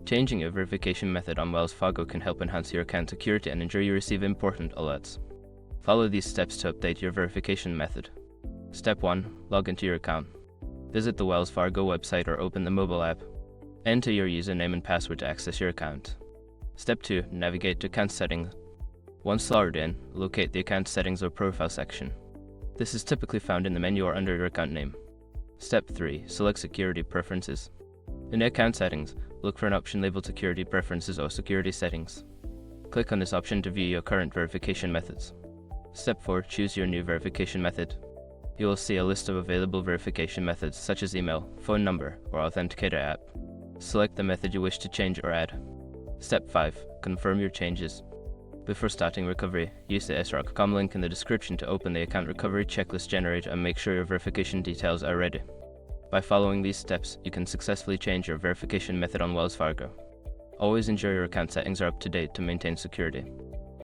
Changing your verification method on Wells Fargo can help enhance your account security and ensure you receive important alerts. Follow these steps to update your verification method. Step 1. Log into your account. Visit the Wells Fargo website or open the mobile app. Enter your username and password to access your account. Step 2. Navigate to Account Settings. Once logged in, locate the Account Settings or Profile section. This is typically found in the menu or under your account name. Step 3. Select Security Preferences. In the Account Settings, look for an option labeled Security Preferences or Security Settings. Click on this option to view your current verification methods. Step 4. Choose your new verification method. You will see a list of available verification methods such as email, phone number, or authenticator app. Select the method you wish to change or add. Step 5. Confirm your changes. Before starting recovery, use the sroc.com link in the description to open the account recovery checklist generator and make sure your verification details are ready. By following these steps, you can successfully change your verification method on Wells Fargo. Always ensure your account settings are up to date to maintain security.